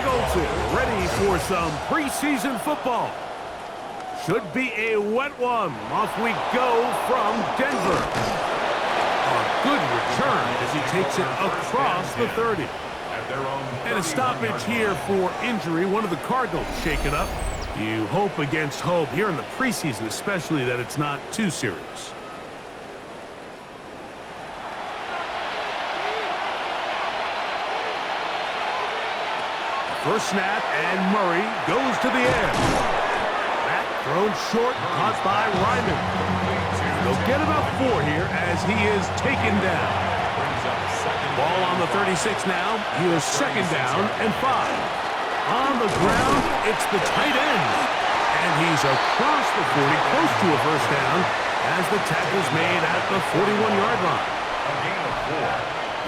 Eagles is ready for some preseason football. Should be a wet one. Off we go from Denver. A good return as he takes it across the 30. And a stoppage here for injury. One of the Cardinals shaken up. You hope against hope here in the preseason, especially that it's not too serious. First snap, and Murray goes to the air. That thrown short, caught by Ryman. They'll get about 4 here as he is taken down. Ball on the 36 now. He is second down and 5. On the ground, it's the tight end. And he's across the 40, close to a first down, as the tackle's made at the 41-yard line.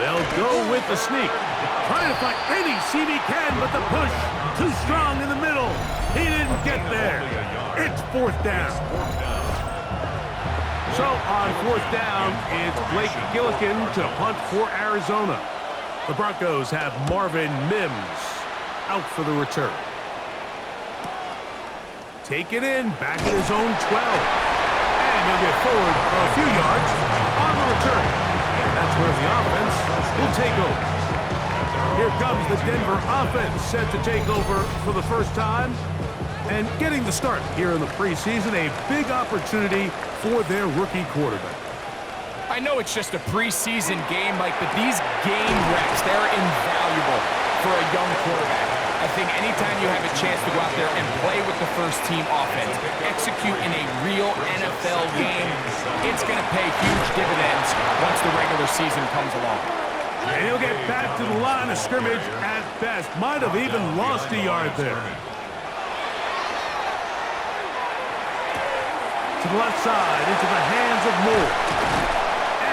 They'll go with the sneak. Trying to find any seam he can, but the push too strong in the middle. He didn't get there. It's 4th down. So on 4th down, it's Blake Gillikin to punt for Arizona. The Broncos have Marvin Mims out for the return. Take it in, back at his own 12. And he'll get forward a few yards on the return. And that's where the offense will take over. Here comes the Denver offense set to take over for the first time. And getting the start here in the preseason, a big opportunity for their rookie quarterback. I know it's just a preseason game, Mike, but these game reps, they're invaluable for a young quarterback. I think anytime you have a chance to go out there and play with the first-team offense, execute in a real NFL game, it's going to pay huge dividends once the regular season comes along. And he'll get back to the line of scrimmage at best. Might have even lost a yard there. To the left side, into the hands of Moore.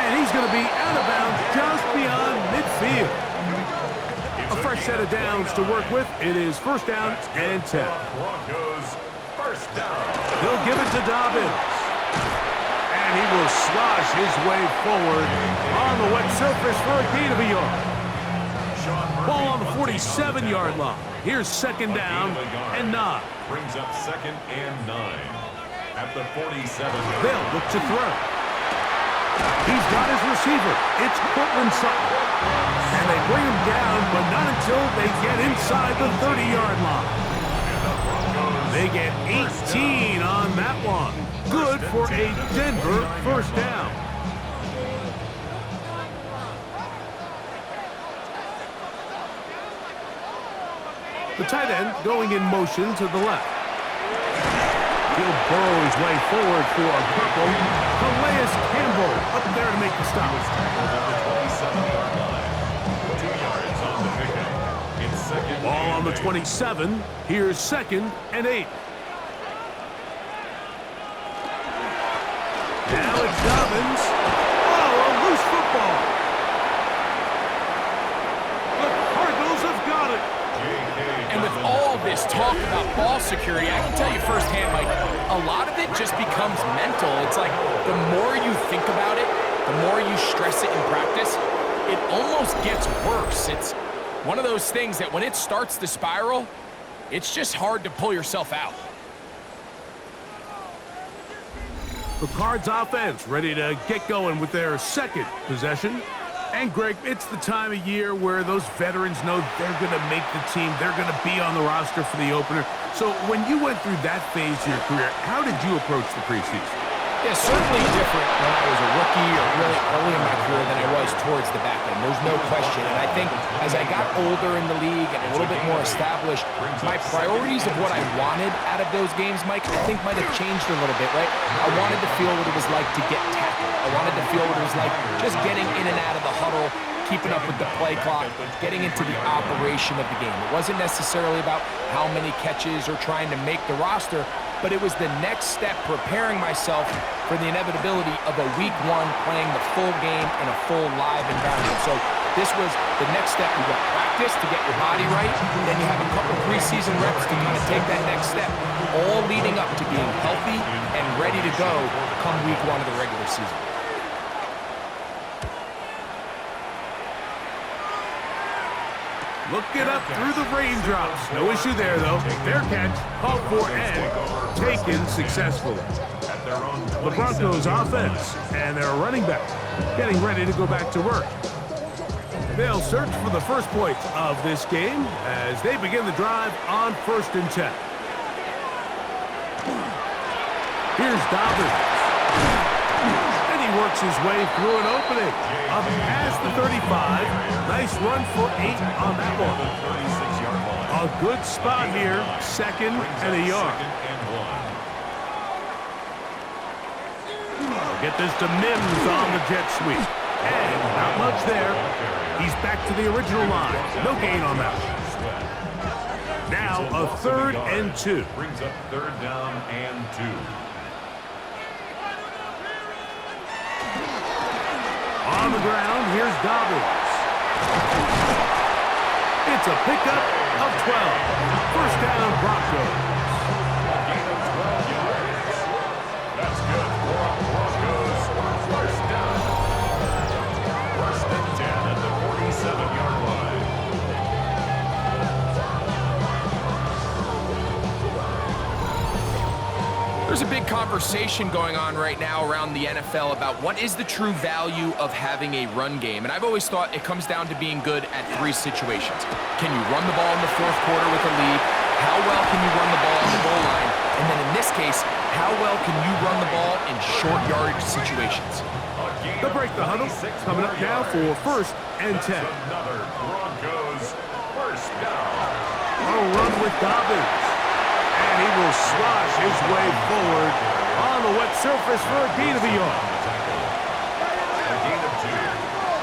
And he's going to be out of bounds just beyond midfield. A fresh set of downs to work with. It is 1st down and 10. He'll give it to Dobbins. And he will slosh his way forward on the wet surface for a gain of a yard. Ball on the 47-yard line. Here's 2nd down and 9. Brings up 2nd and 9. At the 47. They'll look to throw. He's got his receiver. It's Cortland Sutton. And they bring him down, but not until they get inside the 30-yard line. They get 18 on that one. Good for a Denver 1st down. The tight end going in motion to the left. He'll burrow his way forward for a purple. Calais Campbell up there to make the stop. Ball on the 27. Here's 2nd and 8. Now it's Dobbins. Oh, a loose football. The Cardinals have got it. And with all this talk about ball security, I can tell you firsthand, Mike, a lot of it just becomes mental. It's like the more you think about it, the more you stress it in practice, it almost gets worse. It's one of those things that when it starts to spiral, it's just hard to pull yourself out. The Cards offense ready to get going with their 2nd possession. And, Greg, it's the time of year where those veterans know they're going to make the team. They're going to be on the roster for the opener. So when you went through that phase of your career, how did you approach the preseason? Yeah, certainly different when I was a rookie or really early in my career than I was towards the back end. There's no question. And I think as I got older in the league and a little bit more established, my priorities of what I wanted out of those games, Mike, I think might have changed a little bit, right? I wanted to feel what it was like to get tackled. I wanted to feel what it was like just getting in and out of the huddle, keeping up with the play clock, getting into the operation of the game. It wasn't necessarily about how many catches or trying to make the roster, but it was the next step, preparing myself for the inevitability of a week 1 playing the full game in a full live environment. So this was the next step. You got practice to get your body right, then you have a couple preseason reps to kind of take that next step, all leading up to being healthy and ready to go come week 1 of the regular season. Looking up through the raindrops. No issue there, though. Fair catch, called for and taken successfully. The Broncos offense and their running back getting ready to go back to work. They'll search for the first point of this game as they begin the drive on 1st and 10. Here's Dobbins. And he works his way through an opening. Up past the 35. Nice run for 8 on that one. A good spot here. 2nd and a yard. Get this to Mims on the jet sweep. And not much there. He's back to the original line. No gain on that. Now a 3rd and 2. Brings up 3rd down and 2. On the ground, here's Dobbins. It's a pickup of 12. 1st down, Broncos. Gain of 12 yards. That's good for Broncos. 1st down. 1st and 10 at the 47-yard line. There's a big conversation going on right now around the NFL about what is the true value of having a run game. And I've always thought it comes down to being good at 3 situations. Can you run the ball in the 4th quarter with a lead? How well can you run the ball on the goal line? And then in this case, how well can you run the ball in short yardage situations? They'll break the huddle. Coming up now for 1st and 10. Another Broncos 1st down. A run with Dobbins. And he will slosh his way forward on the wet surface for a gain of a yard. A gain of 2.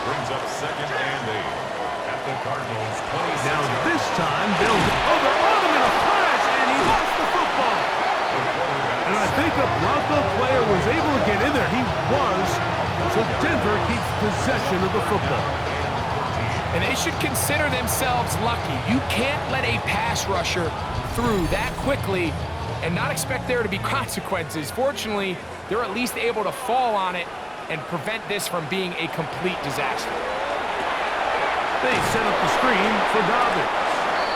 Brings up 2nd and 8 at the Cardinals 26. Now this time, they're on him in a flash, and he lost the football. And I think a Bronco player was able to get in there. He was. So Denver keeps possession of the football. And they should consider themselves lucky. You can't let a pass rusher through that quickly and not expect there to be consequences. Fortunately, they're at least able to fall on it and prevent this from being a complete disaster. They set up the screen for Dobbins.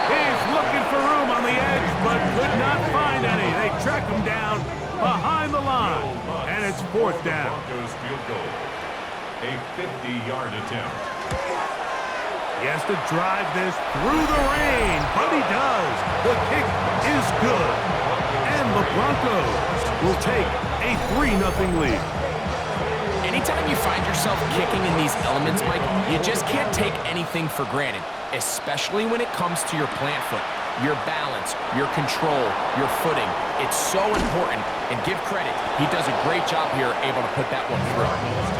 He's looking for room on the edge, but could not find any. They track him down behind the line, and it's 4th down. Broncos field goal. A 50-yard attempt. He has to drive this through the rain, but he does. The kick is good. And the Broncos will take a 3-0 lead. Anytime you find yourself kicking in these elements, Mike, you just can't take anything for granted, especially when it comes to your plant foot, your balance, your control, your footing. It's so important, and give credit. He does a great job here able to put that one through.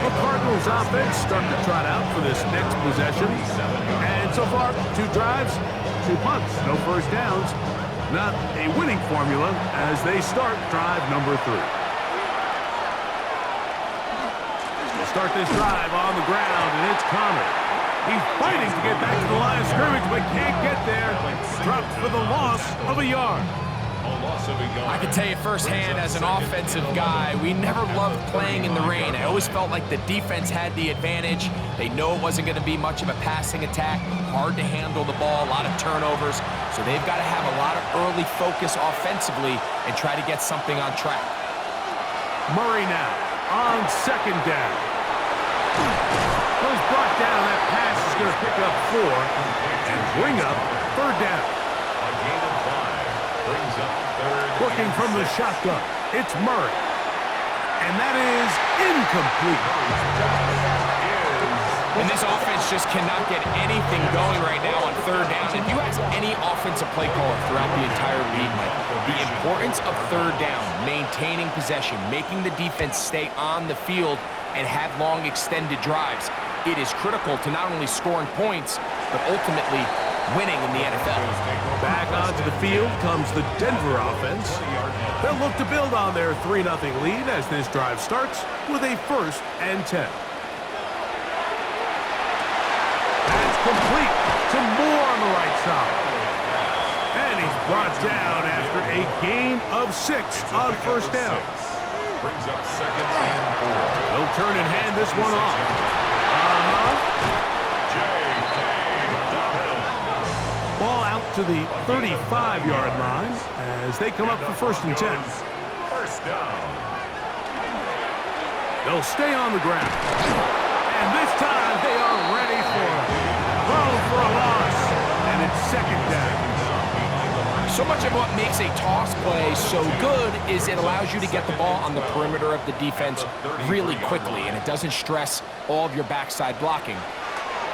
The Cardinals offense starting to trot out for this next possession. And so far, 2 drives, 2 punts, no 1st downs. Not a winning formula as they start drive number 3. They'll start this drive on the ground, and it's Connor. He's fighting to get back to the line of scrimmage, but can't get there. Dropped for the loss of a yard. I can tell you firsthand as an offensive guy, we never loved playing in the rain. I always felt like the defense had the advantage. They know it wasn't going to be much of a passing attack, hard to handle the ball, a lot of turnovers. So they've got to have a lot of early focus offensively and try to get something on track. Murray now on 2nd down. Was brought down. That pass is going to pick up 4 and bring up 3rd down. A gain of 5 brings up 3rd. Looking from the shotgun, it's Murray. And that is incomplete. And this offense just cannot get anything going right now on 3rd down. If you ask any offensive play caller throughout the entire league, Mike, the importance of 3rd down, maintaining possession, making the defense stay on the field and have long extended drives, it is critical to not only scoring points, but ultimately winning in the NFL. Back onto the field comes the Denver offense. They'll look to build on their 3-0 lead as this drive starts with a 1st and 10. That's complete to Moore on the right side. And he's brought down after a gain of 6 on 1st down. Brings up 2nd and 4. They'll turn and hand this one off. to the 35-yard line as they come up for 1st and 10. First down. They'll stay on the ground. And this time they are ready for it. Throw for a loss. And it's 2nd down. So much of what makes a toss play so good is it allows you to get the ball on the perimeter of the defense really quickly, and it doesn't stress all of your backside blocking.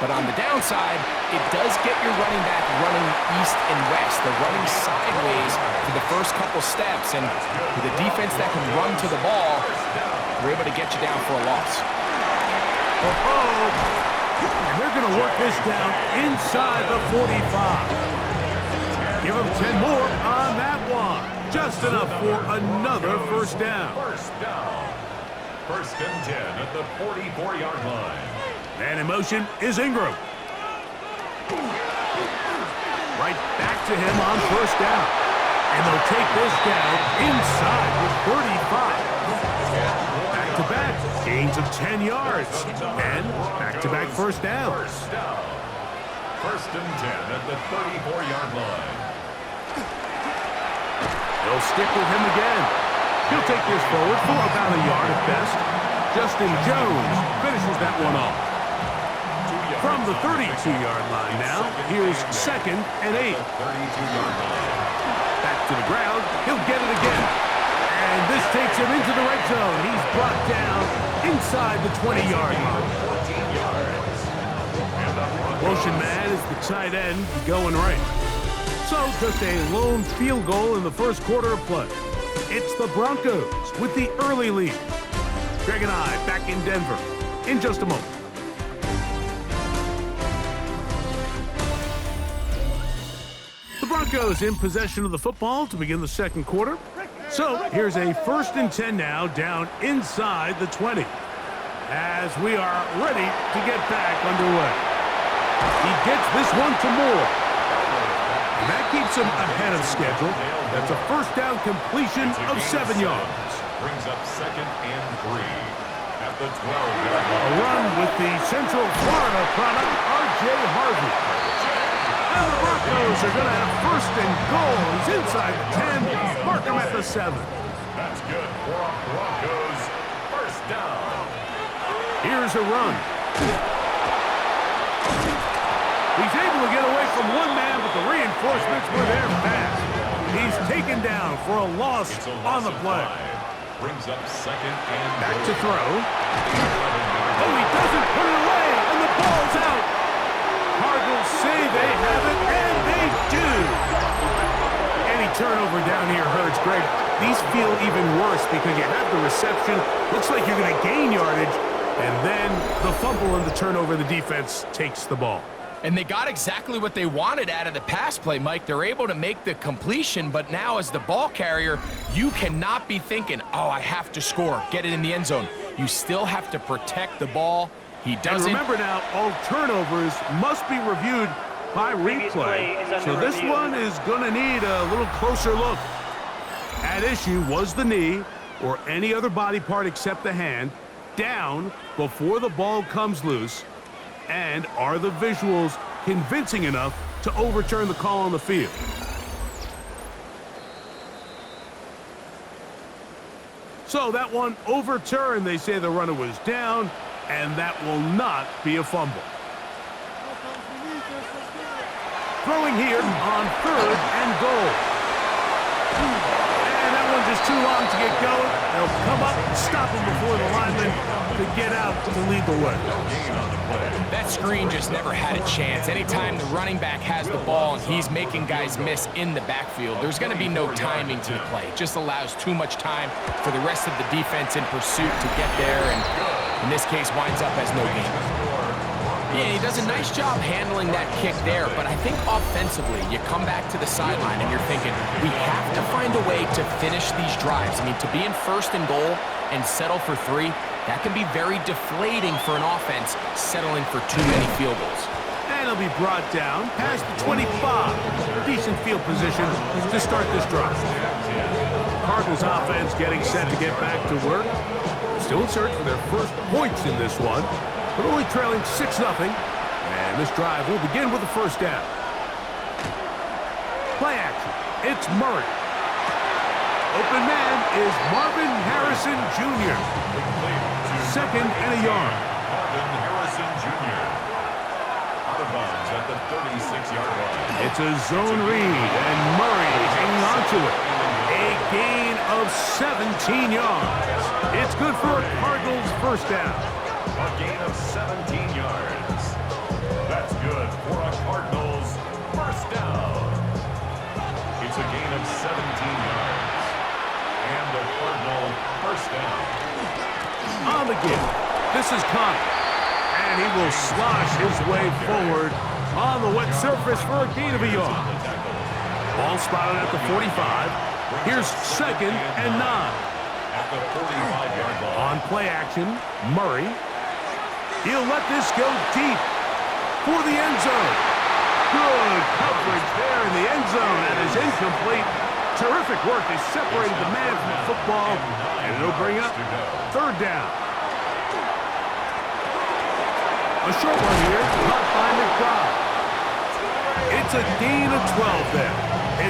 But on the downside, it does get your running back running east and west. They're running sideways for the first couple steps, and with a defense that can run to the ball, they're able to get you down for a loss. And they're going to work this down inside the 45. Give them 10 more on that one. Just enough for another 1st down. First down. 1st and 10 at the 44-yard line. And in motion is Ingram. Right back to him on 1st down. And they'll take this down inside the 35. Back-to-back gains of 10 yards. And back-to-back 1st downs. 1st and 10 at the 34-yard line. They'll stick with him again. He'll take this forward for about a yard at best. Justin Jones finishes that one off. From the 32-yard line now, here's 2nd and 8. Back to the ground. He'll get it again. And this takes him into the red zone. He's brought down inside the 20-yard line. Motion man is the tight end going right. So just a lone field goal in the 1st quarter of play. It's the Broncos with the early lead. Greg and I back in Denver in just a moment. The Broncos in possession of the football to begin the 2nd quarter. So here's a 1st and 10 now down inside the 20 as we are ready to get back underway. He gets this one to Moore. And that keeps him ahead of schedule. That's a 1st down completion of 7 yards. Brings up 2nd and 3 at the 12-yard A line. run with the Central Florida product, R.J. Harvey. And the Broncos are going to have 1st and goal. He's inside the 10. Mark him at the 7. That's good for our Broncos. 1st down. Here's a run. He's able to get away from one man, but the reinforcements were there fast. He's taken down for a loss on the play. Brings up 2nd and Back goal. to throw. Oh, he doesn't put it away, and the ball's out. Cardinals say they have it, and they do. Any turnover down here hurts, Greg. These feel even worse because you have the reception. Looks like you're going to gain yardage, and then the fumble and the turnover, the defense takes the ball. And they got exactly what they wanted out of the pass play, Mike. They're able to make the completion, but now as the ball carrier, you cannot be thinking, oh, I have to score, get it in the end zone. You still have to protect the ball. He doesn't. And remember now, all turnovers must be reviewed by replay. So this one is going to need a little closer look. At issue was the knee or any other body part except the hand down before the ball comes loose. And are the visuals convincing enough to overturn the call on the field? So that one overturned. They say the runner was down, and that will not be a fumble. Throwing here on 3rd and goal. And that one just too long to get going. They'll come up and stop him before the lineman to get out to lead the way. That screen just never had a chance. Anytime the running back has the ball and he's making guys miss in the backfield, there's going to be no timing to the play. It just allows too much time for the rest of the defense in pursuit to get there, and in this case winds up as no gain. Yeah, he does a nice job handling that kick there, but I think offensively, you come back to the sideline and you're thinking, we have to find a way to finish these drives. I mean, to be in 1st and goal and settle for 3, that can be very deflating for an offense settling for too many field goals. And he'll be brought down past the 25. Decent field position to start this drive. Cardinals offense getting set to get back to work. Still in search for their first points in this one, but only trailing 6-0. And this drive will begin with the 1st down. Play action. It's Murray. Open man is Marvin Harrison Jr. Second and a yard. Marvin Harrison Jr. Out of bounds at the 36-yard line. It's a zone read, and Murray hanging on to it. A gain of 17 yards. It's good for a Cardinals first down. A gain of 17 yards. That's good for a Cardinals first down. It's a gain of 17 yards. And a Cardinal first down. On the give. This is Connor. And he will slosh his way forward on the wet surface for a gain of a yard. Ball spotted at the 45. Here's second and 9. At the 45-yard line. On play action, Murray. He'll let this go deep for the end zone. Good coverage there in the end zone. That is incomplete. Terrific work. They separated the man from the football, and it'll bring up third down. A short one here, caught by McBride. It's a gain of 12 there.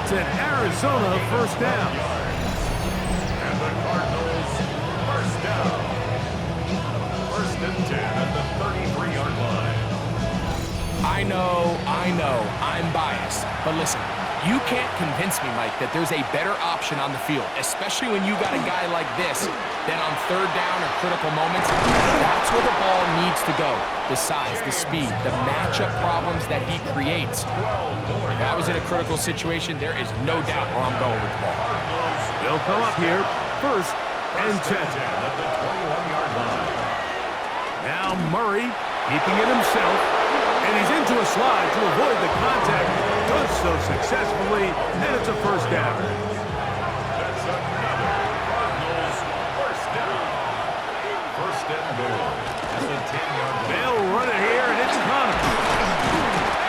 It's an Arizona first down. And the Cardinals first down. First and 10 at the 33-yard line. I know, I'm biased. But listen, you can't convince me, Mike, that there's a better option on the field, especially when you got a guy like this, that on third down or critical moments, that's where the ball needs to go. The size, the speed, the matchup problems that he creates. If I was in a critical situation, there is no doubt where I'm going with the ball. They'll come up here, first and 10. At the 21-yard line. Now Murray keeping it himself, and he's into a slide to avoid the contact. Does so successfully, and it's a first down. That's another Cardinals first down. First and goal at the 10-yard line. They'll run it here, and it's Connor.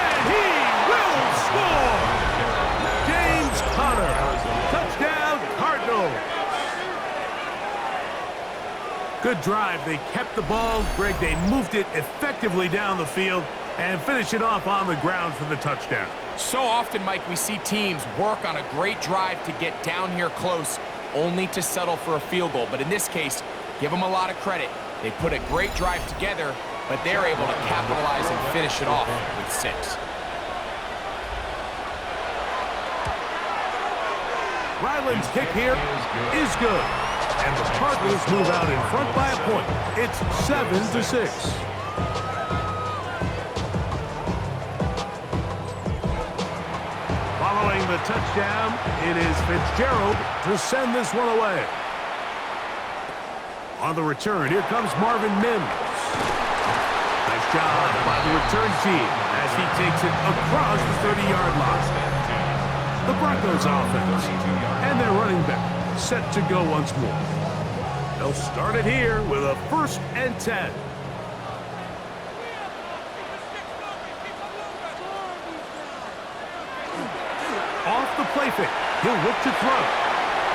And he will score! James Conner. Touchdown, Cardinals. Good drive. They kept the ball. Greg, they moved it effectively down the field and finish it off on the ground for the touchdown. So often, Mike, we see teams work on a great drive to get down here close, only to settle for a field goal. But in this case, give them a lot of credit. They put a great drive together, but they're able to capitalize and finish it off with 6. Ryland's kick here is good. And the Cardinals move out in front by a point. It's 7-6. Following the touchdown, it is Fitzgerald to send this one away. On the return, here comes Marvin Mims. Nice job by the return team as he takes it across the 30-yard line. The Broncos offense and their running back set to go once more. They'll start it here with a first and 10. Off the play fake. He'll look to throw.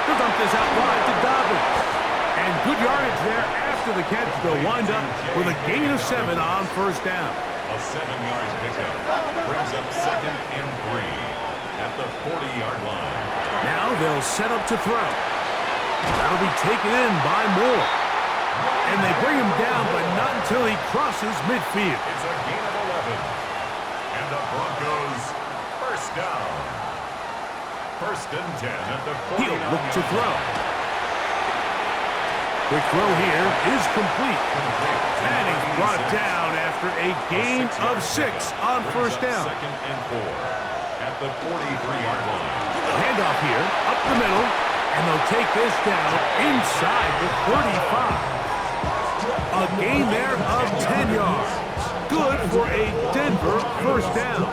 He'll dump this out wide to Dobbins. And good yardage there after the catch. They'll wind up with a gain of 7 on first down. A 7-yard pickup brings up second and 3 at the 40-yard line. Now they'll set up to throw. That'll be taken in by Moore. And they bring him down, but not until he crosses midfield. It's a gain of 11. And the Broncos first down. First and 10 at the 49. He'll look to throw. Quick throw here is complete. And he's brought down after a gain of 6 on first down. Second and 4 at the 43-yard line. Handoff here, up the middle, and they'll take this down inside the 35. A gain there of 10 yards. Good for a Denver first down.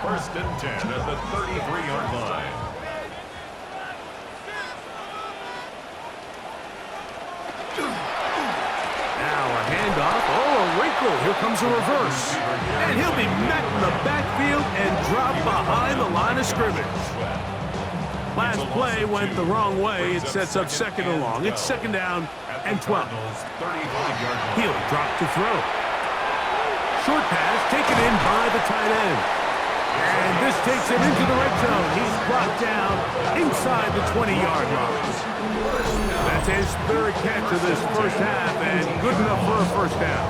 First and 10 at the 33-yard line. Now a handoff. Oh, a wrinkle. Here comes a reverse. And he'll be met in the backfield and dropped behind the line of scrimmage. Last play went the wrong way. It sets up second and long. It's second down and 12. He'll drop to throw. Short pass taken in by the tight end. And this takes him into the red zone. He's brought down inside the 20-yard line. That's his third catch of this first half, and good enough for a first down.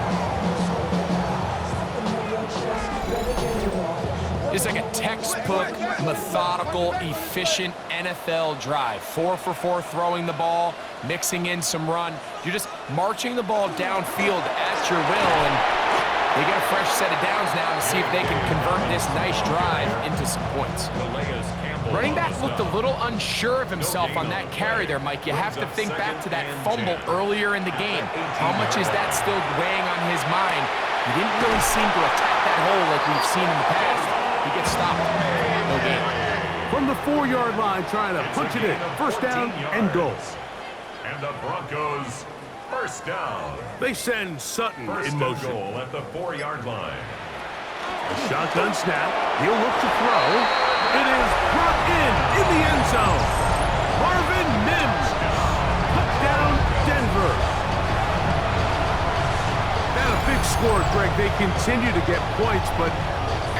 It's like a textbook, methodical, efficient NFL drive. 4 for 4 throwing the ball, mixing in some run. You're just marching the ball downfield at your will, and they get a fresh set of downs now to see if they can convert this nice drive into some points. Running back looked a little unsure of himself on that carry there, Mike. You have to think back to that fumble earlier in the game. How much is that still weighing on his mind? He didn't really seem to attack that hole like we've seen in the past. He gets stopped. No gain. From the 4-yard line, trying to punch it in. First down and goal. And the Broncos, first down. They send Sutton in motion. Goal at the 4-yard line. A shotgun snap. He'll look to throw. It is brought in the end zone. Marvin Mims. Touchdown, Denver. And a big score, Greg. They continue to get points, but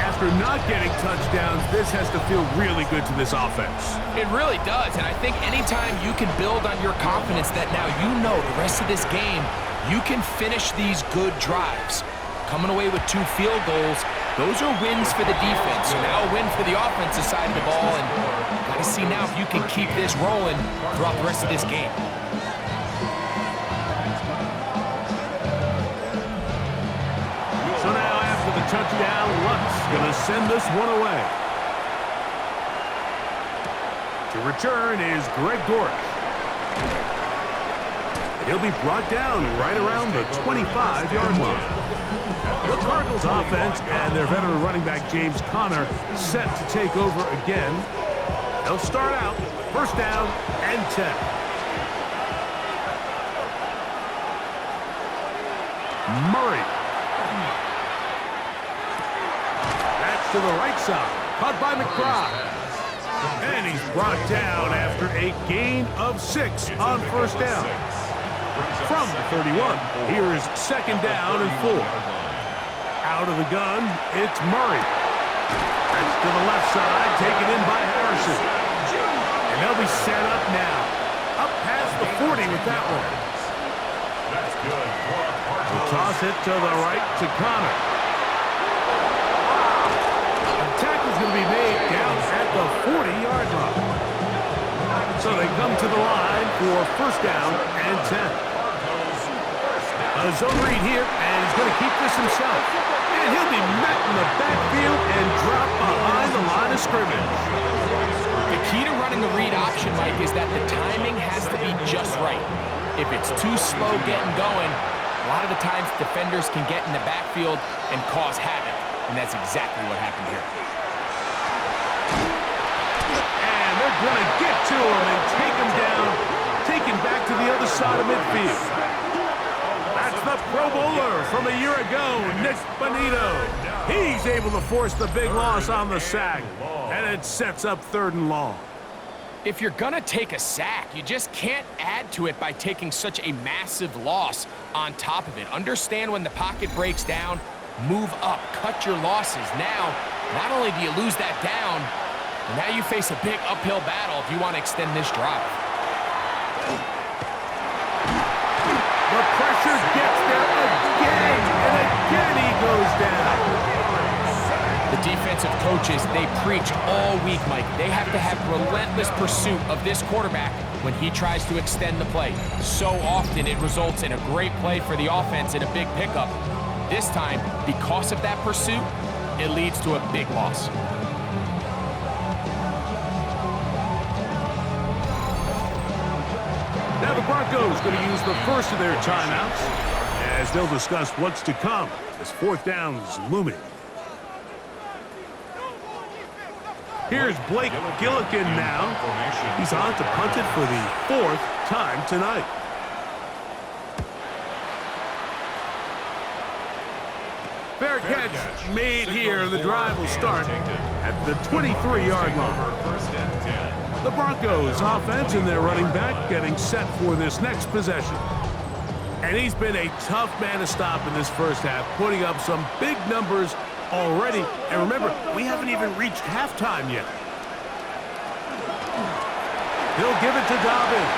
after not getting touchdowns, this has to feel really good to this offense. It really does, and I think anytime you can build on your confidence that now you know the rest of this game, you can finish these good drives. Coming away with 2 field goals, those are wins for the defense. So now a win for the offensive side of the ball, and got to see now if you can keep this rolling throughout the rest of this game. So now after the touchdown, Lutz going to send this one away. To return is Greg Dortch. He'll be brought down right around the 25-yard line. The Cardinals offense and their veteran running back James Conner set to take over again. They'll start out first down and 10. Murray. That's to the right side. Caught by McBride. And he's brought down after a gain of 6 on first down. From the 31, here is second down and 4. Out of the gun, it's Murray. That's to the left side, taken in by Harrison. And they'll be set up now. Up past the 40 with that one. That's good. They'll toss it to the right to Conner. The tackle's going to be made down at the 40-yard line. So they come to the line for first down and 10. A zone read here, and he's going to keep this himself. And he'll be met in the backfield and dropped behind the line of scrimmage. The key to running the read option, Mike, is that the timing has to be just right. If it's too slow getting going, a lot of the times defenders can get in the backfield and cause havoc, and that's exactly what happened here. And they're going to get to him and take him down, take him back to the other side of midfield. That's the Pro Bowler from a year ago, Nick Bonito. He's able to force the big loss on the sack, and it sets up 3rd and long. If you're going to take a sack, you just can't add to it by taking such a massive loss on top of it. Understand when the pocket breaks down, move up, cut your losses. Now, not only do you lose that down, but now you face a big uphill battle if you want to extend this drive. The pressure gets there again, and again he goes down. The defensive coaches, they preach all week, Mike. They have to have relentless pursuit of this quarterback when he tries to extend the play. So often it results in a great play for the offense and a big pickup. This time, because of that pursuit, it leads to a big loss. Now the Broncos going to use the first of their timeouts as they'll discuss what's to come as 4th down is looming. Here's Blake Gillikin now. He's on to punt it for the 4th time tonight. Fair catch made here. The drive will start at the 23-yard line. The Broncos offense and their running back getting set for this next possession. And he's been a tough man to stop in this first half, putting up some big numbers already. And remember, we haven't even reached halftime yet. He'll give it to Dobbins.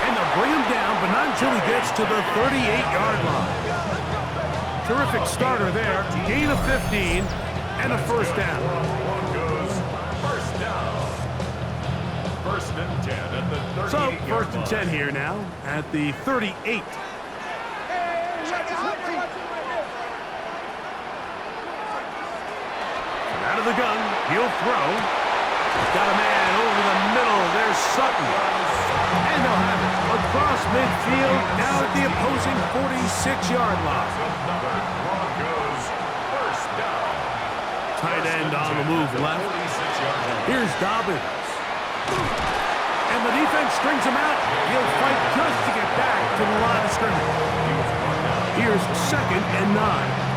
And they'll bring him down, but not until he gets to the 38-yard line. Terrific starter there. Gain of 15 and a first down. Broncos, first down. First and 10 at the 38-yard line. So, first and 10 here now at the 38. Out of the gun, he'll throw. Got a man over the middle. There's Sutton. And they'll have it across midfield, down at the opposing 46-yard line. Broncos, first down. Tight end on the move left. 46-yard line. Here's Dobbins. And the defense strings him out. He'll fight just to get back to the line of scrimmage. Here's second and 9.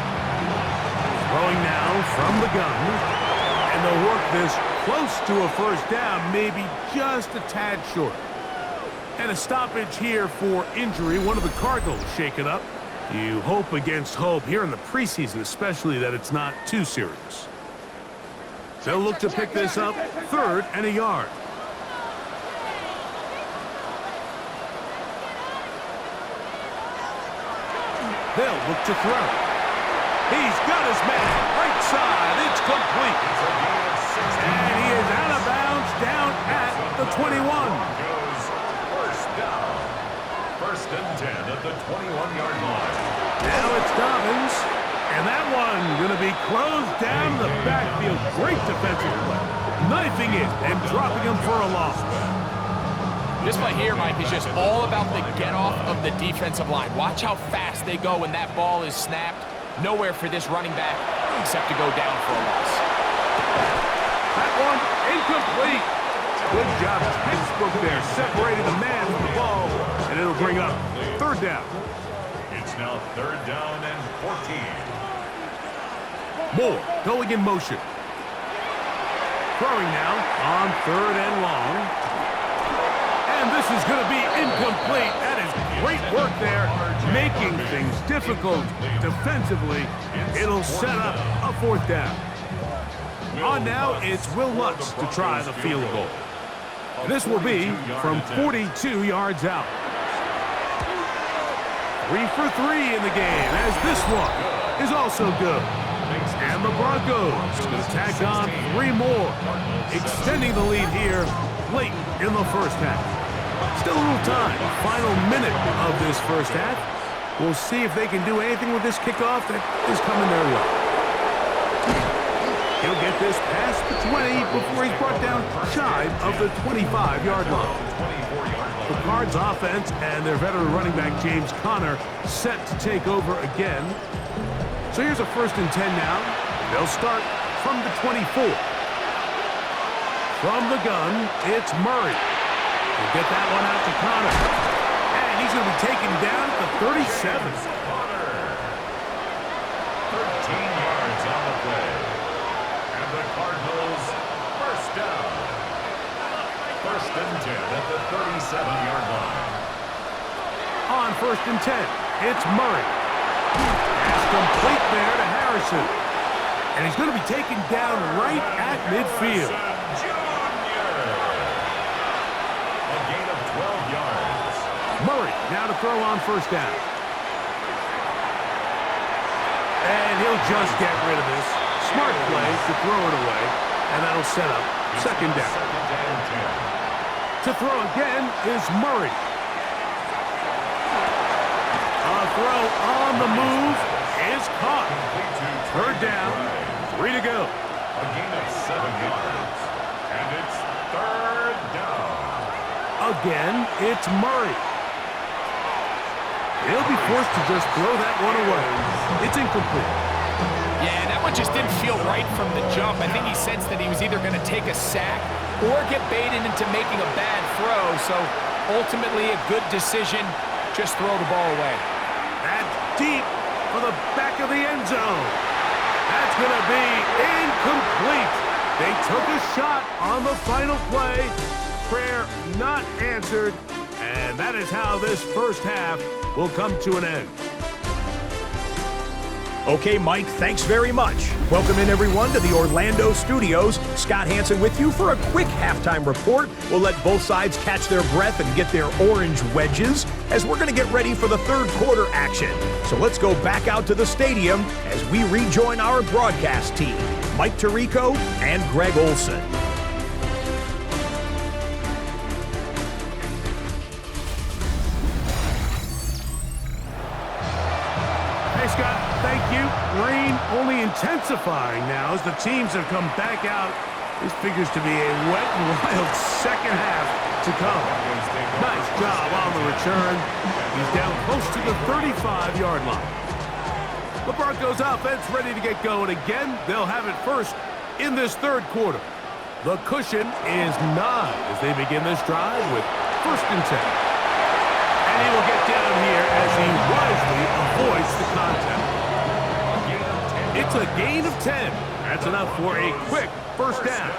Throwing now from the gun. And they'll work this close to a first down, maybe just a tad short. And a stoppage here for injury. One of the Cardinals shaken up. You hope against hope here in the preseason, especially that it's not too serious. They'll look to pick this up, 3rd and a yard. They'll look to throw. He's got his man, right side, it's complete. And he is out of bounds down at the 21. Broncos, first down. First and 10 at the 21-yard line. Now it's Dobbins. And that one going to be closed down the backfield. Great defensive play. Knifing it and dropping him for a loss. This play here, Mike, is just all about the get-off of the defensive line. Watch how fast they go when that ball is snapped. Nowhere for this running back except to go down for a loss. That one incomplete. Good job, textbook there, separating the man from the ball, and it'll bring up 3rd down. It's now 3rd down and 14. Moore going in motion. Throwing now on 3rd and long. And this is going to be incomplete. That is great work there, making things difficult defensively. It'll set up a 4th down. On now, it's Will Lutz to try the field goal. This will be from 42 yards out. 3 for 3 in the game, as this one is also good. And the Broncos going to tack on 3 more, extending the lead here late in the first half. Still a little time, final minute of this first half. We'll see if they can do anything with this kickoff that is coming their way. He'll get this past the 20 before he's brought down shy of the 25-yard line. The Cards offense and their veteran running back James Conner set to take over again. So here's a 1st and 10 now. They'll start from the 24. From the gun, it's Murray. He'll get that one out to Conner. And he's going to be taken down at the 37. 13 yards on the play. And the Cardinals, first down. First and 10 at the 37-yard line. On 1st and 10, it's Murray. Pass complete there to Harrison. And he's going to be taken down right at midfield. A gain of 12 yards. Murray now to throw on 1st down. And he'll just get rid of this. Smart play to throw it away. And that'll set up 2nd down. Second and 10. To throw again is Murray. A throw on the move is caught. 3rd down, 3 to go. A gain of 7 yards. And it's 3rd down. Again, it's Murray. He'll be forced to just throw that one away. It's incomplete. Yeah, that one just didn't feel right from the jump. I think he sensed that he was either going to take a sack or get baited into making a bad throw. So ultimately a good decision. Just throw the ball away. That's deep for the back of the end zone. That's going to be incomplete. They took a shot on the final play. Prayer not answered. And that is how this first half will come to an end. Okay, Mike, thanks very much. Welcome in, everyone, to the Orlando studios. Scott Hansen with you for a quick halftime report. We'll let both sides catch their breath and get their orange wedges as we're going to get ready for the third quarter action. So let's go back out to the stadium as we rejoin our broadcast team, Mike Tirico and Greg Olson. Hey, Scott, thank you. Rain only intensifying now as the teams have come back out. This figures to be a wet and wild second half to come. Nice job on the return. He's down close to the 35-yard line. The Broncos offense ready to get going again. They'll have it first in this third quarter. The cushion is 9 as they begin this drive with 1st and 10. And he will get down here as he wisely avoids the contact. It's a gain of 10. That's enough for a quick first down.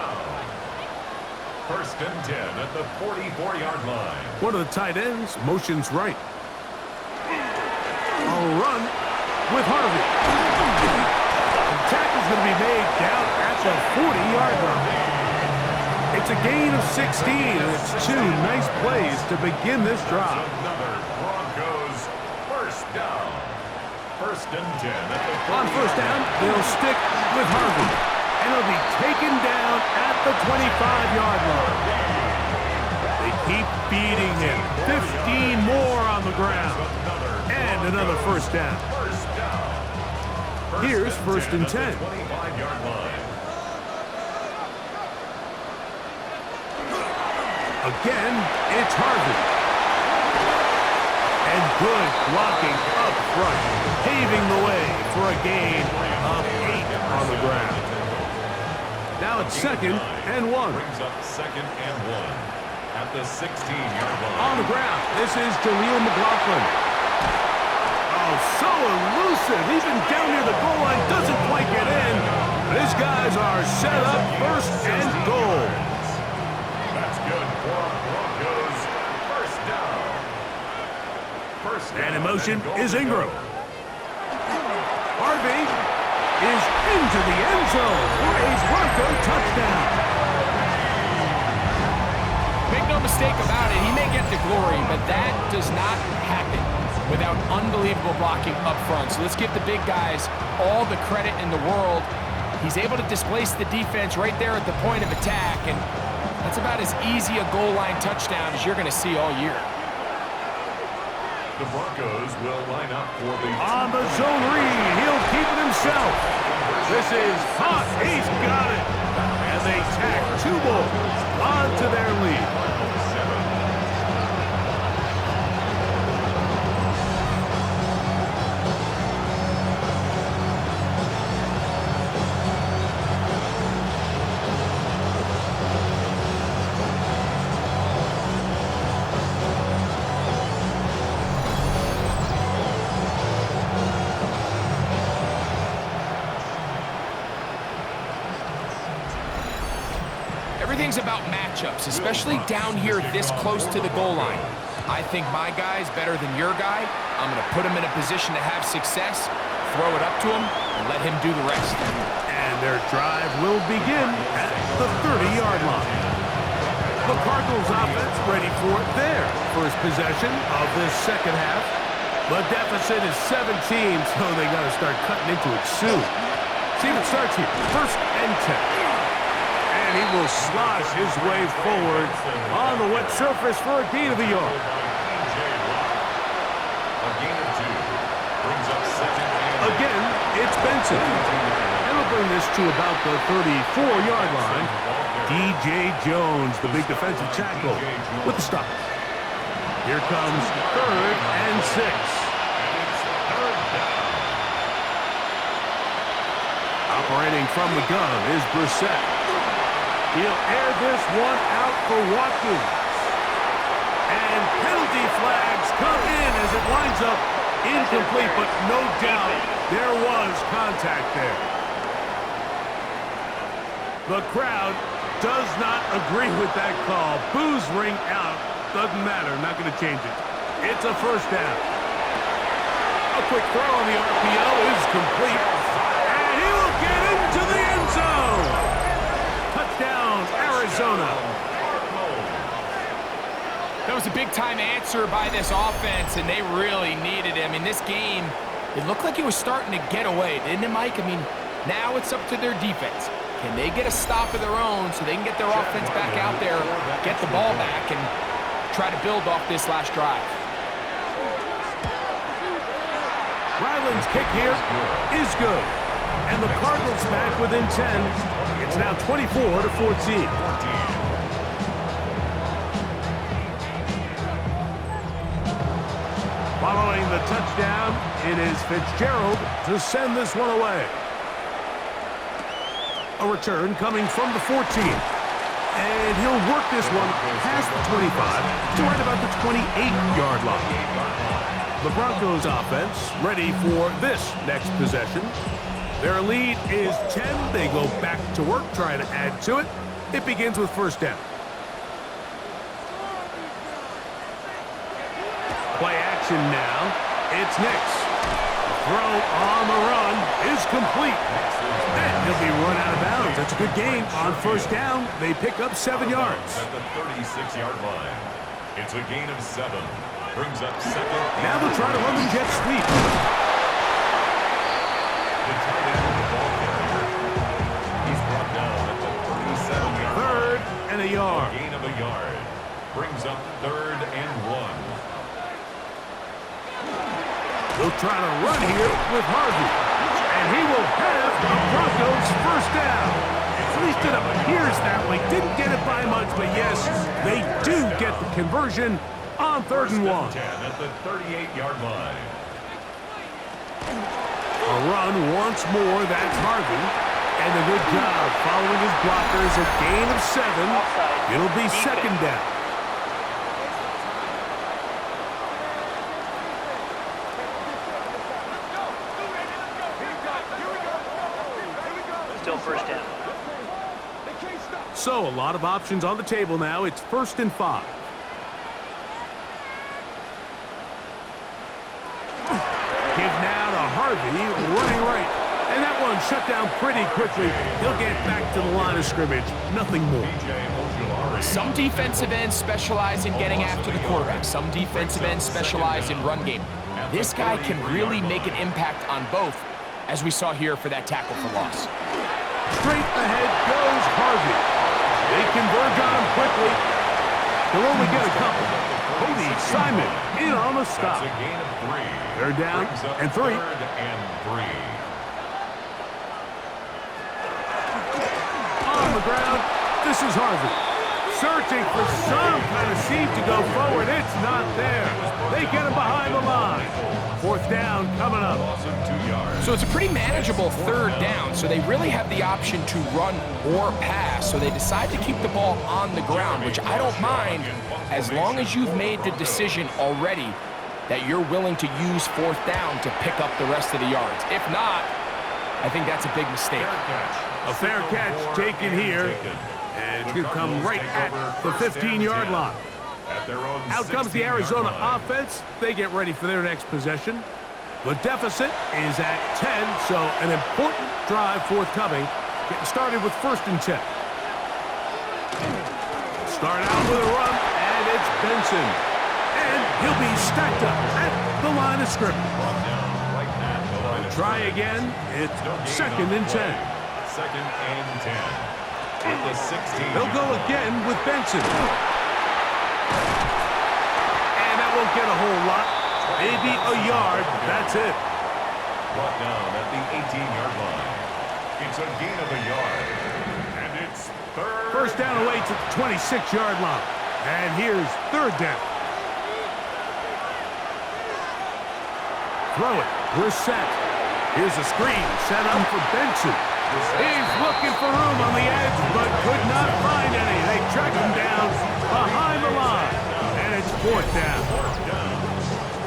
1st and 10 at the 44-yard line. One of the tight ends motions right. A run with Harvey. The tackle's going to be made down at the 40-yard line. It's a gain of 16, and it's 2 nice plays to begin this drive. Another Broncos first down. 1st and 10 at the 40. On first down, they'll stick with Harvey, and he'll be taken down at the 25-yard line. They keep feeding him. 15 more on the ground, and another first down. Here's 1st and 10. 25-yard line. Again, it's Harvey. And good blocking up front, paving the way for a gain of 8 on the ground. Now it's 2nd and 1. Brings up 2nd and 1 at the 16-yard line. On the ground, this is Jaleel McLaughlin. Oh, so elusive. Even down near the goal line, doesn't quite get in. These guys are set up 1st and goal. That's good for Broncos first down. First down. And in motion is Ingram. Harvey is into the end zone for a Bronco touchdown. Make no mistake about it, he may get the glory, but that does not happen without unbelievable blocking up front. So let's give the big guys all the credit in the world. He's able to displace the defense right there at the point of attack, and that's about as easy a goal line touchdown as you're going to see all year. The Broncos will line up for the On the zone read, he'll keep it himself. This is hot. He's got it. And they tack 2 more onto their lead. Everything's about matchups, especially down here this close to the goal line. I think my guy's better than your guy. I'm going to put him in a position to have success, throw it up to him, and let him do the rest. And their drive will begin at the 30-yard line. The Cardinals offense ready for it there. First possession of this second half. The deficit is 17, so they got to start cutting into it soon. See if it starts here. 1st and 10. And he will slosh his way forward on the wet surface for a gain of a yard. A gain of 2. Brings up 2nd and Again, it's Benson. And we'll bring this to about the 34-yard line. DJ Jones, the big defensive tackle, with the stop. Here comes 3rd and 6. Operating from the gun is Brissett. He'll air this one out for Watkins. And penalty flags come in as it lines up incomplete, but no doubt there was contact there. The crowd does not agree with that call. Boos ring out. Doesn't matter. Not going to change it. It's a first down. A quick throw on the RPO is complete. And he will get into the end zone. Touchdown, Arizona. That was a big-time answer by this offense, and they really needed it. I mean, this game, it looked like it was starting to get away, didn't it, Mike? I mean, now it's up to their defense. Can they get a stop of their own so they can get their offense back out there, get the ball back, and try to build off this last drive? Ryland's kick here is good. And the Cardinals back within 10. It's now 24-14. Following the touchdown, it is Fitzgerald to send this one away. A return coming from the 14. And he'll work this one past the 25 to right about the 28-yard line. The Broncos offense ready for this next possession. Their lead is 10. They go back to work, trying to add to it. It begins with first down. Play action now. It's Nix. Throw on the run is complete. And he'll be run out of bounds. That's a good gain on first down. They pick up 7 yards. At the 36-yard line. It's a gain of 7. Brings up second. Now they'll try to run the jet sweep. The tight end of the ball carrier. He's brought down at the 37-yard line. Third and a yard. Gain of a yard. Brings up 3rd and 1. They'll try to run here with Harvey. And he will have the Broncos first down. At least it appears that way. Didn't get it by much, but yes, they do get the conversion on 3rd and 1. 10 at the 38-yard line. A run once more, that's Harvey. And a good job following his blockers. A gain of 7. It'll be second down. Still first down. So a lot of options on the table now. It's 1st and 5. Give now to Harvey, running right. And that one shut down pretty quickly. He'll get back to the line of scrimmage. Nothing more. Some defensive ends specialize in getting after the quarterback. Some defensive ends specialize in run game. This guy can really make an impact on both, as we saw here for that tackle for loss. Straight ahead goes Harvey. They converge on him quickly. They'll only get a couple. Cody Simon in on the stop. That's a gain of 3. They're down and 3. 3rd and 3. On the ground, this is Harvey. Searching for some kind of seam to go forward. It's not there. They get him behind the line. 4th down coming up. Loss of 2 yards. So it's a pretty manageable 3rd down, so they really have the option to run or pass, so they decide to keep the ball on the ground, which I don't mind as long as you've made the decision already that you're willing to use 4th down to pick up the rest of the yards. If not, I think that's a big mistake. A fair catch taken here. And it's going to come right at the 15-yard line. Out comes the Arizona offense. They get ready for their next possession. The deficit is at 10, so an important drive forthcoming. Getting started with 1st and 10. Start out with a run, and it's Benson. And he'll be stacked up at the line of scrimmage. Try again. It's 2nd and 10. 2nd and 10. At the 16. They'll go again with Benson. And that won't get a whole lot. Maybe a yard. That's it. Brought down at the 18-yard line. It's a gain of a yard. And it's 3rd. First down away to the 26-yard line. And here's 3rd down. Throw it. We're set. Here's a screen set up for Benson. He's looking for room on the edge, but could not find any. They track him down behind the line, and it's 4th down.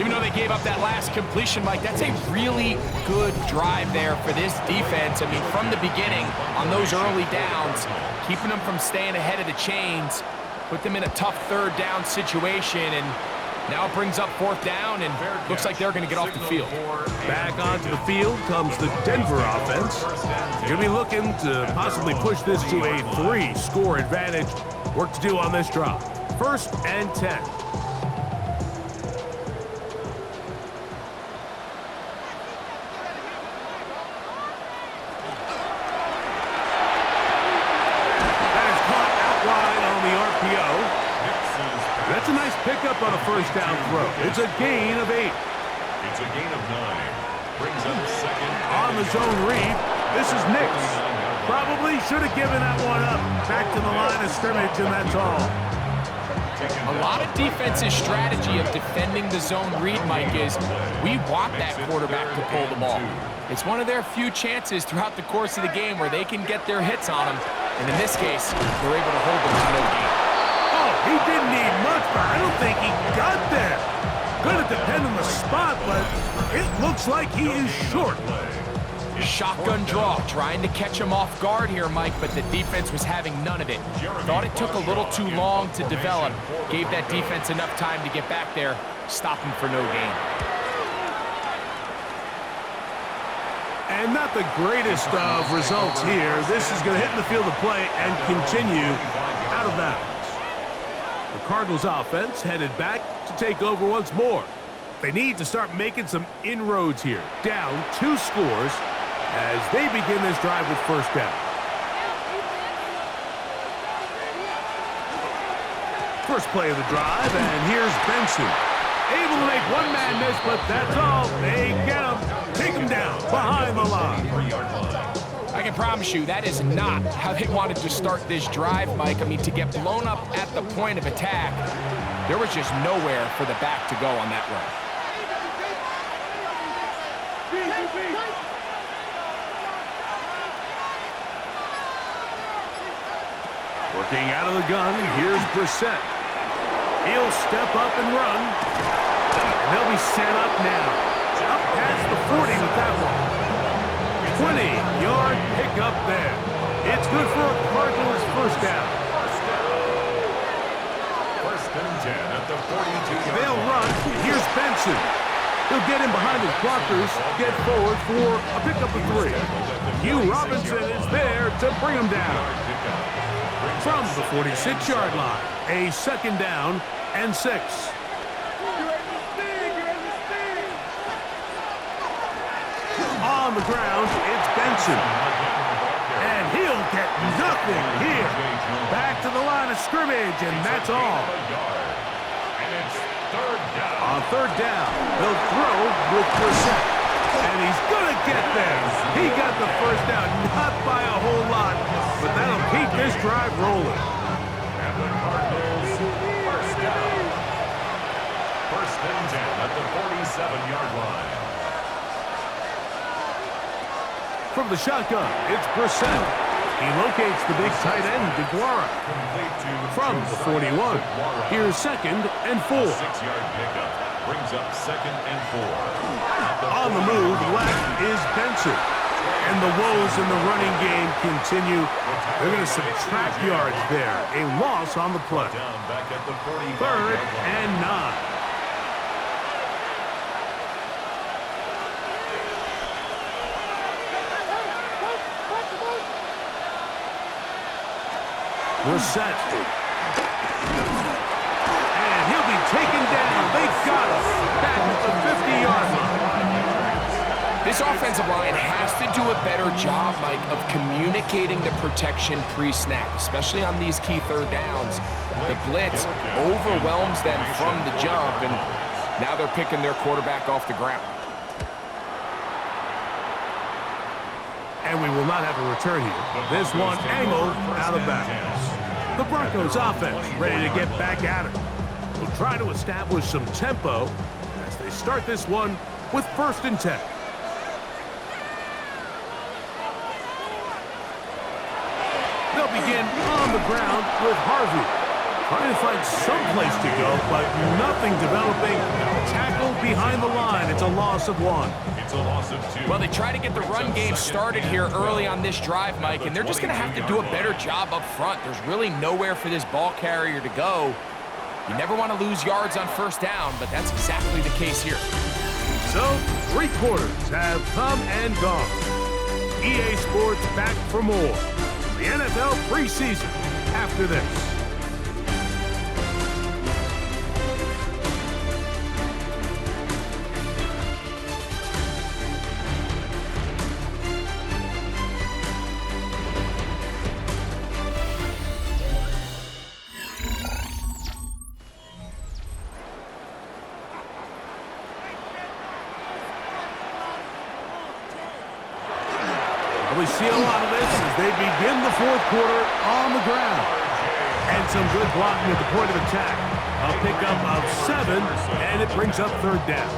Even though they gave up that last completion, Mike, that's a really good drive there for this defense. I mean, from the beginning, on those early downs, keeping them from staying ahead of the chains, put them in a tough 3rd down situation, and Now it brings up 4th down, and looks like they're going to get off the field. Back onto the field comes the Denver offense. Going to be looking to possibly push this to a 3-score advantage. Work to do on this drive. 1st and 10. That's a nice pickup on a 1st down throw. It's a gain of 8. It's a gain of 9. Brings up 2nd. On the zone read, this is Nix. Probably should have given that one up. Back to the line of scrimmage, and that's all. A lot of defense's strategy of defending the zone read, Mike, is we want that quarterback to pull the ball. It's one of their few chances throughout the course of the game where they can get their hits on them. And in this case, they're able to hold them to no gain. He didn't need much, but I don't think he got there. Gonna depend on the spot, but it looks like he is short. Shotgun draw, trying to catch him off guard here, Mike, but the defense was having none of it. Thought it took a little too long to develop. Gave that defense enough time to get back there, stop him for no gain. And not the greatest of results here. This is going to hit in the field of play and continue out of bounds. The Cardinals offense headed back to take over once more. They need to start making some inroads here. Down 2 scores as they begin this drive with 1st down. First play of the drive, and here's Benson. Able to make one man miss, but that's all. They get him, take him down behind the line. I can promise you that is not how they wanted to start this drive, Mike. I mean, to get blown up at the point of attack, there was just nowhere for the back to go on that run. Working out of the gun, here's Brissett. He'll step up and run. And they'll be set up now. Up past the 40 with that one. 20-yard pickup there. It's good for a Cardinals 1st down. 1st and 10 at the 42-yard They'll line. run. Here's Benson. He'll get in behind his blockers, get forward for a pickup of 3. Hugh Robinson is there to bring him down. From the 46-yard line, a 2nd down and 6. On the ground, it's Benson. And he'll get nothing here. Back to the line of scrimmage, and that's all. And it's 3rd down. On 3rd down, they'll throw with Brissett. And he's going to get there. He got the 1st down, not by a whole lot, but that'll keep this drive rolling. And the Cardinals 1st down. 1st and 10 at the 47-yard line. From the shotgun, it's Brissett. He locates the big tight end, DeGuara. From the 41, here's 2nd and 4. 6-yard pickup brings up 2nd and 4. On the move, left is Benson. And the woes in the running game continue. They're going to subtract yards there. A loss on the play. Down back at the 45. 3rd and 9. Brissett. And he'll be taken down. They got him back at the 50-yard line. This offensive line has to do a better job, Mike, of communicating the protection pre-snap, especially on these key 3rd downs. The blitz overwhelms them from the jump, and now they're picking their quarterback off the ground. And we will not have a return here. This one angled out of bounds. The Broncos offense ready to get back at it. We'll try to establish some tempo as they start this one with 1st and 10. They'll begin on the ground with Harvey. Trying to find some place to go, but nothing developing. Tackled behind the line. It's a loss of 1. It's a loss of 2. Well, they try to get the run game started here early on this drive, Mike, and they're just going to have to do a better job up front. There's really nowhere for this ball carrier to go. You never want to lose yards on first down, but that's exactly the case here. So, 3 quarters have come and gone. EA Sports back for more. The NFL preseason after this. We see a lot of this as they begin the 4th quarter on the ground. And some good blocking at the point of attack. A pickup of 7, and it brings up 3rd down.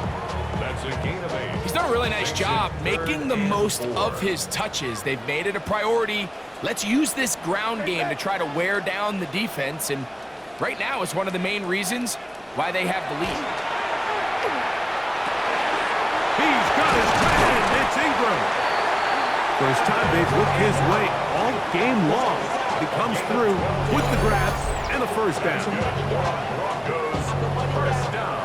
That's a gain of 8. He's done a really nice job making the most of his touches. They've made it a priority. Let's use this ground game to try to wear down the defense, and right now it's one of the main reasons why they have the lead. He's got his tight end. It's Ingram. First time they've looked his way all game long. He comes through with the grab and a 1st down. Broncos, first down.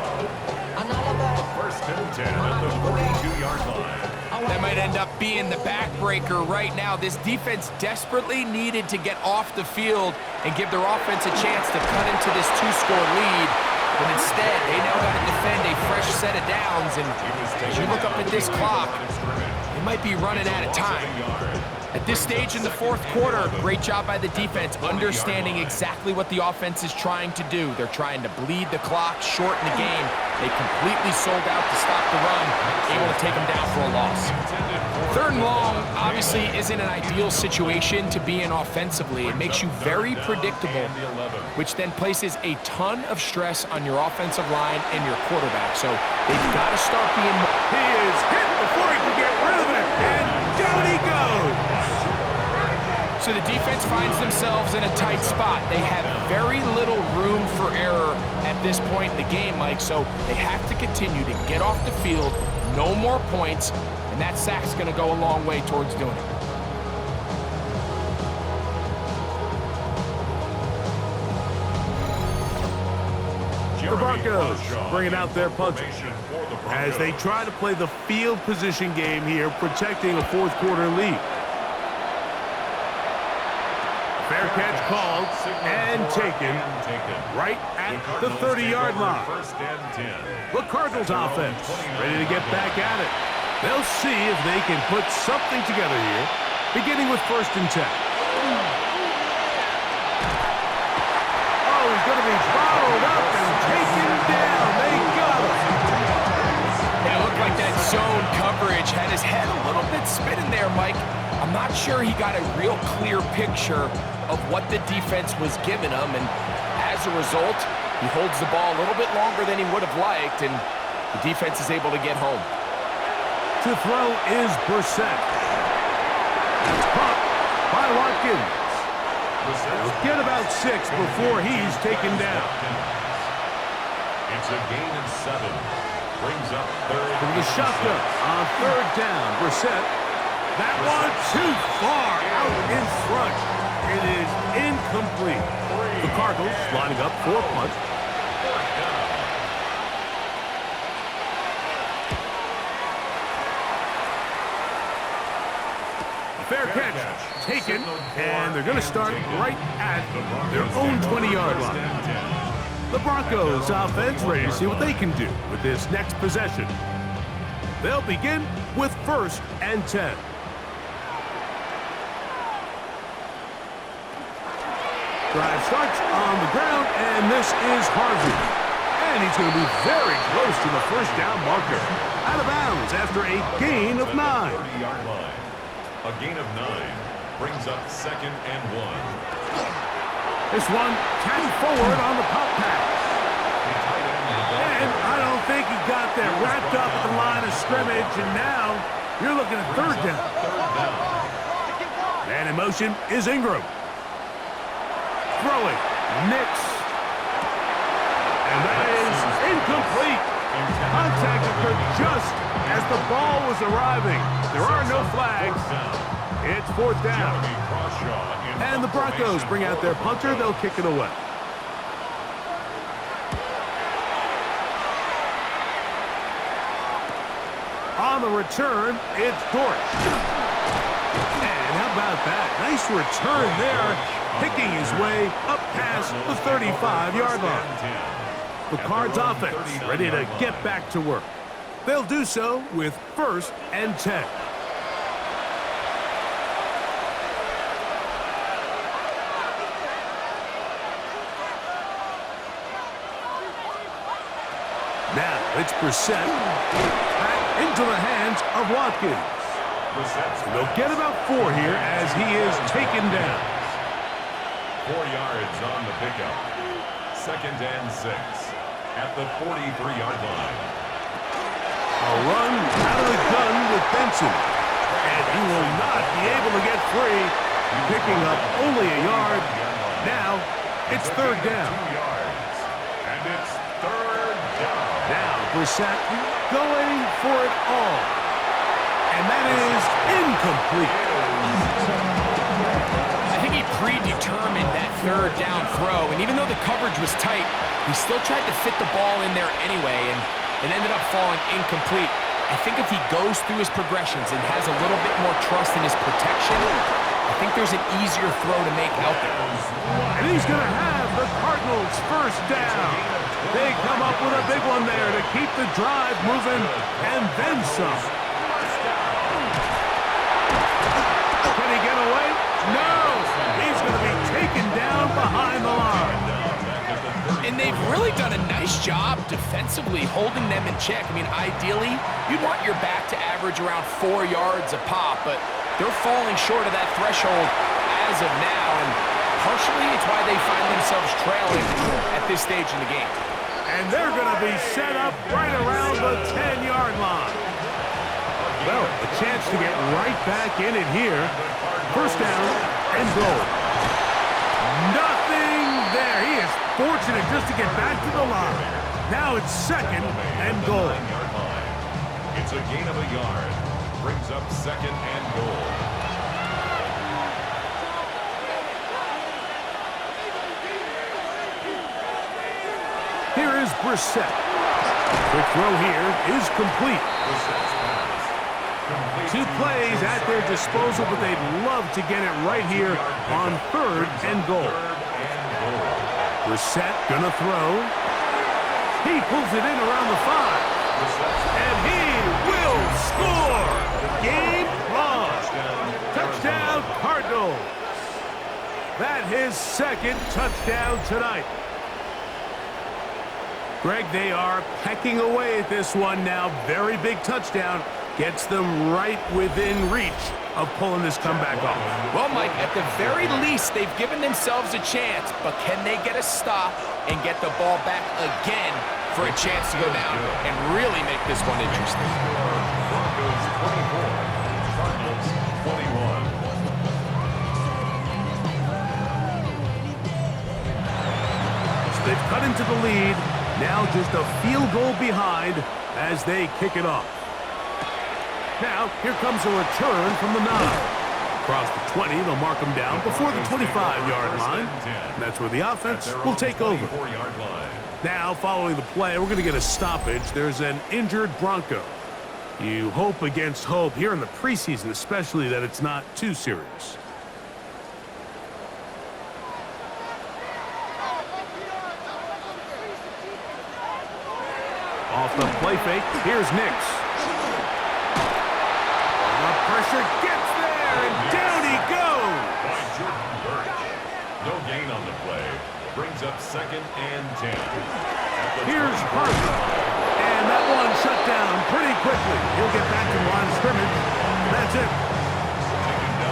1st and 10 at the 42-yard line. That might end up being the backbreaker right now. This defense desperately needed to get off the field and give their offense a chance to cut into this 2-score lead. But instead, they now got to defend a fresh set of downs. And as you look up at this clock, they might be running out of time. At this stage in the 4th quarter, great job by the defense, understanding exactly what the offense is trying to do. They're trying to bleed the clock, shorten the game. They completely sold out to stop the run, able to take them down for a loss. 3rd and long obviously isn't an ideal situation to be in offensively. It makes you very predictable, which then places a ton of stress on your offensive line and your quarterback. So they've got to start being... He is hit before he can get rid of it, and down he goes. So the defense finds themselves in a tight spot. They have very little room for error at this point in the game, Mike, so they have to continue to get off the field, no more points, and that sack's going to go a long way towards doing it. The Broncos bringing out their punter as they try to play the field position game here, protecting a 4th quarter lead. Fair catch called and taken right at the 30-yard line. The Cardinals offense ready to get back at it. They'll see if they can put something together here, beginning with 1st and 10. Oh, he's going to be followed up and taken down. They got him. Yeah, it looked like that zone coverage had his head a little bit spinning there, Mike. I'm not sure he got a real clear picture of what the defense was giving him, and as a result, he holds the ball a little bit longer than he would have liked, and the defense is able to get home. To throw is Brissett. It's caught by Watkins. He'll get about 6 before he's taken down. It's a gain of 7. Brings up 3rd. From the shotgun on 3rd down, Brissett. That one too far out in front. It is incomplete. The Cardinals lining up for a punt. Fair catch taken, and they're going to start right at their own 20-yard line. The Broncos offense ready to see what they can do with this next possession. They'll begin with 1st and 10. Drive starts on the ground, and this is Harvey. And he's going to be very close to the 1st down marker. Out of bounds after a gain of 9. 30-yard line. A gain of 9 brings up 2nd and 1. This one tapped forward on the pop pass. And I don't think he got there. Wrapped up at the line of scrimmage, and now you're looking at 3rd down. And in motion is Ingram. Throwing, Nix. And that is incomplete. Contact occurred just as the ball was arriving. There are no flags. It's 4th down. And the Broncos bring out their punter. They'll kick it away. On the return, it's Dortch. And how about that? Nice return there, picking his way up past the 35-yard line. The Cards offense ready to get back to work. They'll do so with 1st and 10. Now it's Brissett back into the hands of Watkins. They'll get about 4 here as he is taken down. 4 yards on the pickup. 2nd and 6 at the 43-yard line. A run out of the gun with Benson. And he will not be able to get free, picking up only a yard. Now it's 3rd down. 2 yards. And it's 3rd down. Now Brissett going for it all. And that is incomplete. I think he predetermined that 3rd down throw, and even though the coverage was tight, he still tried to fit the ball in there anyway, and it ended up falling incomplete. I think if he goes through his progressions and has a little bit more trust in his protection, I think there's an easier throw to make out there. And he's going to have the Cardinals' 1st down. They come up with a big one there to keep the drive moving, and then some. Can he get away? No! He's going to be taken down behind the line. And they've really done a nice job defensively holding them in check. I mean, ideally, you'd want your back to average around 4 yards a pop, but they're falling short of that threshold as of now, and partially it's why they find themselves trailing at this stage in the game. And they're going to be set up right around the 10-yard line. Well, a chance to get right back in it here. 1st down and goal. Nothing there. He is fortunate just to get back to the line. Now it's 2nd and goal. It's a gain of a yard. Brings up 2nd and goal. Here is Brissett. The throw here is complete. 2 plays at their disposal, but they'd love to get it right here on 3rd and goal. Brissett gonna throw. He pulls it in around the 5. And he will score! Game on! Touchdown Cardinals! That his 2nd touchdown tonight. Greg, they are pecking away at this one now. Very big touchdown. Gets them right within reach of pulling this comeback off. Well, Mike, at the very least, they've given themselves a chance, but can they get a stop and get the ball back again for a chance to go down and really make this one interesting? Broncos 24, Cardinals 21. So they've cut into the lead. Now just a field goal behind as they kick it off. Now, here comes a return from the 9. Across the 20, they'll mark them down before the 25-yard line. And that's where the offense will take over. Now, following the play, we're going to get a stoppage. There's an injured Bronco. You hope against hope here in the preseason, especially, that it's not too serious. Off the play fake, here's Nix. The pressure gets there, and down he goes! By Jordan Burch. No gain on the play. Brings up 2nd and 10. Here's Harper. And that one shut down pretty quickly. He'll get back to the line of scrimmage. And that's it.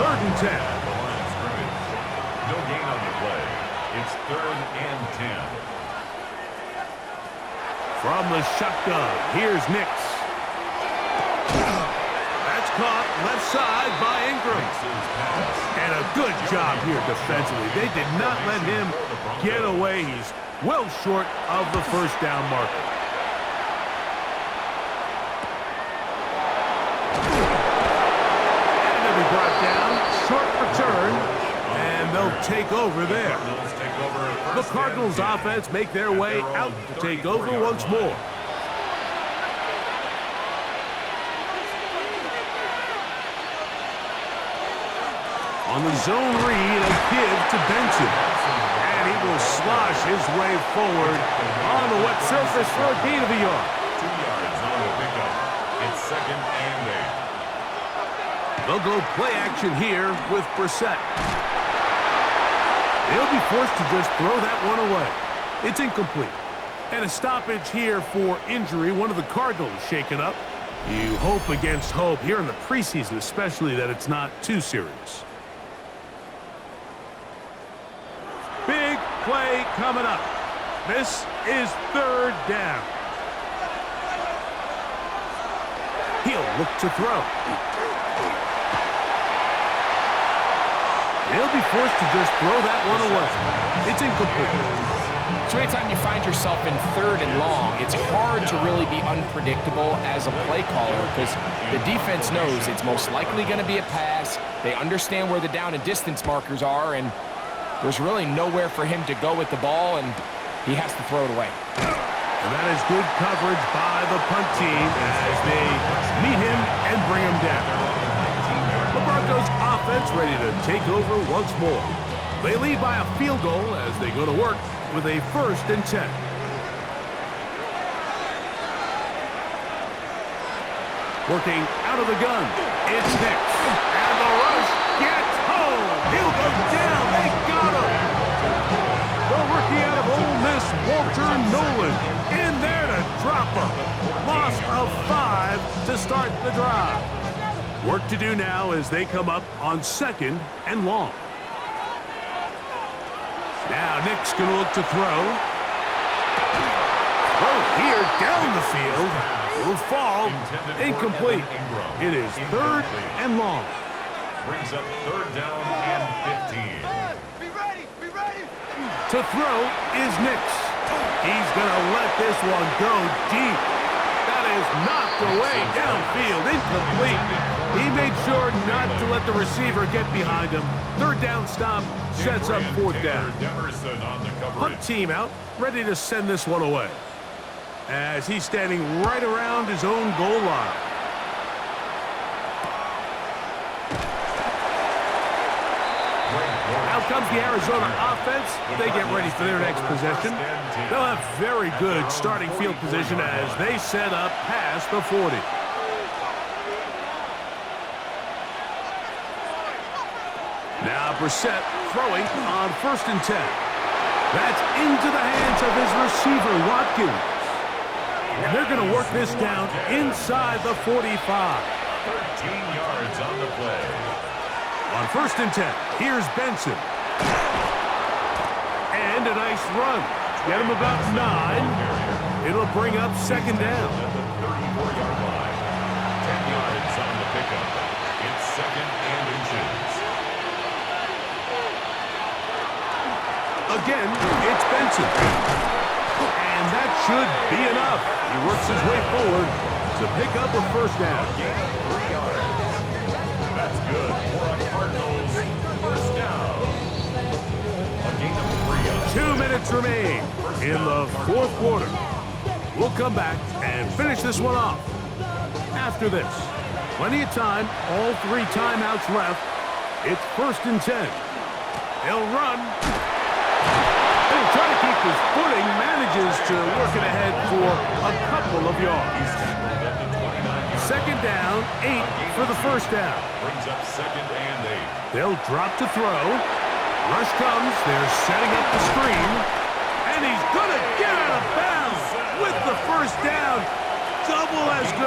3rd and 10. No gain on the play. It's 3rd and 10. From the shotgun, here's Nix. That's caught left side by Ingram. And a good job here defensively. They did not let him get away. He's well short of the 1st down marker. And they'll be brought down. Short return. And they'll take over there. The Cardinals offense make their way out to take over once more. On the zone read, a give to Benson. And he will slosh his way forward on the wet surface for a gain of a yard. 2 yards on the pickup. It's 2nd and 8. They'll go play action here with Brissett. They'll be forced to just throw that one away. It's incomplete. And a stoppage here for injury. One of the Cardinals shaken up. You hope against hope here in the preseason, especially, that it's not too serious. Big play coming up. This is 3rd down. He'll look to throw. He'll be forced to just throw that one away. It's incomplete. So anytime you find yourself in 3rd and long, it's hard to really be unpredictable as a play caller because the defense knows it's most likely going to be a pass. They understand where the down and distance markers are, and there's really nowhere for him to go with the ball, and he has to throw it away. And that is good coverage by the punt team as they meet him and bring him down. The Broncos offense ready to take over once more. They lead by a field goal as they go to work with a 1st and 10. Working out of the gun, it's Hicks. And the rush gets home. He'll go down. They got him. The rookie out of Ole Miss, Walter Nolan, in there to drop him. Loss of 5 to start the drive. Work to do now as they come up on 2nd and long. Now Nick's going to look to throw. Throw here down the field. Will fall. Incomplete. It is 3rd and long. Brings up 3rd down and 15. Be ready! Be ready! To throw is Nix. He's going to let this one go deep. That is knocked away downfield. Incomplete. He made sure not to let the receiver get behind him. 3rd down stop sets up 4th down. Punt team out, ready to send this one away, as he's standing right around his own goal line. Out comes the Arizona offense. They get ready for their next possession. They'll have very good starting field position as they set up past the 40. Now Brissett throwing on 1st and 10. That's into the hands of his receiver, Watkins. And they're going to work this down inside the 45. 13 yards on the play. On 1st and 10, here's Benson. And a nice run. Get him about 9. It'll bring up 2nd down. At the 34-yard line. 10 yards on the pickup. It's 2nd and inches. Again, it's Benson. And that should be enough. He works his way forward to pick up a 1st down. 3 yards. That's good for a Cardinals 1st down. A gain of 3 yards. 2 minutes remain in the 4th quarter. We'll come back and finish this one off. After this, plenty of time, all 3 timeouts left. It's 1st and 10. He'll run. He'll try to keep his footing, manages to work it ahead for a couple of yards. 2nd down, 8 for the 1st down. Brings up 2nd and 8. They'll drop to throw. Rush comes. They're setting up the screen. And he's going to get out of bounds with the 1st down. Double as good.